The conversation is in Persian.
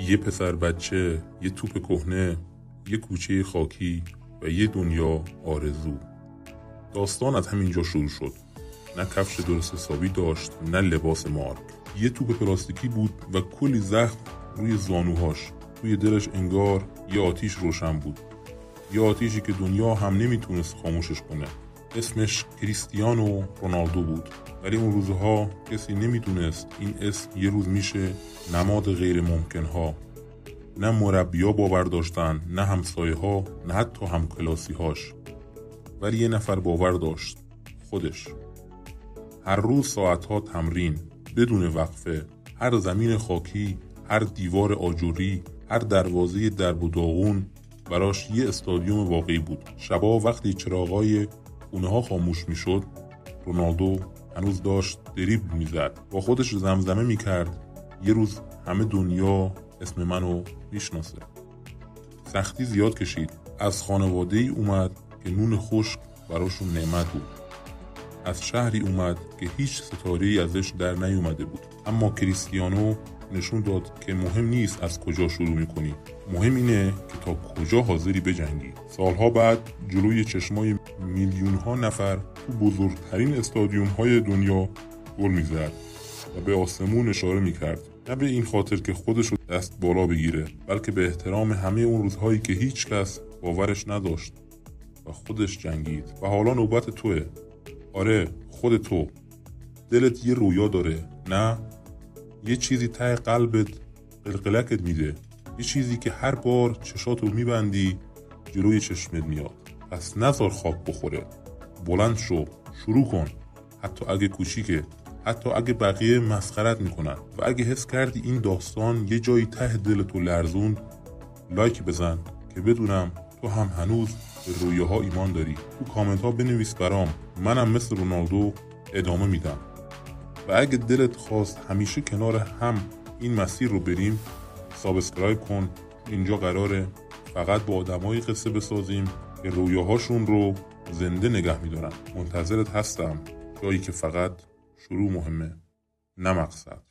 یه پسر بچه، یه توپ کهنه، یه کوچه خاکی و یه دنیا آرزو. داستان از همینجا شروع شد. نه کفش درست حسابی داشت، نه لباس مارک. یه توپ پلاستیکی بود و کلی زخم روی زانوهاش. توی دلش انگار یه آتیش روشن بود. یه آتیشی که دنیا هم نمیتونست خاموشش کنه. اسمش کریستیانو رونالدو بود. ولی اون روزها کسی نمیدونست این اسم یه روز میشه نماد غیر ممکنها. نه مربیا باور داشتن، نه همسایه ها، نه حتی همکلاسی هاش. ولی یه نفر باور داشت، خودش. هر روز ساعتها تمرین، بدون وقفه. هر زمین خاکی، هر دیوار آجوری، هر دروازه درب و داغون براش یه استادیوم واقعی بود. شبا وقتی چراغای خونه ها خاموش می شد، رونالدو هنوز داشت دریبل می زد. با خودش زمزمه می کرد یه روز همه دنیا اسم منو میشناسه. سختی زیاد کشید. از خانواده‌ای اومد که نون خشک براشون نعمت بود. از شهری اومد که هیچ ستاره‌ای ازش در نیومده بود. اما کریستیانو نشون داد که مهم نیست از کجا شروع میکنی. مهم اینه که تا کجا حاضری بجنگی. سالها بعد جلوی چشمای میلیون‌ها نفر تو بزرگترین استادیوم‌های دنیا گل میزد و به آسمون اشاره میکرد. نه به این خاطر که خودشو دست بالا بگیره، بلکه به احترام همه اون روزهایی که هیچ کس باورش نداشت و خودش جنگید. و حالا نوبت توه. آره، خود تو. دلت یه رویا داره، نه؟ یه چیزی ته قلبت قلقلکت میده. یه چیزی که هر بار چشاتو میبندی جلوی چشمت میاد. پس نذار خواب بخوره. بلند شو، شروع کن. حتی اگه کوچیکه، حتی اگه بقیه مسخرت میکنن. و اگه حس کردی این داستان یه جایی ته دلتو لرزوند، لایک بزن که بدونم تو هم هنوز به رویاها ایمان داری. تو کامنت ها بنویس برام، منم مثل رونالدو ادامه میدم. و اگه دلت خواست همیشه کنار هم این مسیر رو بریم، سابسکرایب کن. اینجا قراره فقط با آدمای قصه بسازیم که رویاهاشون رو زنده نگه میدارن. منتظرت هستم، جایی که فقط شروع مهمه، نه مقصد.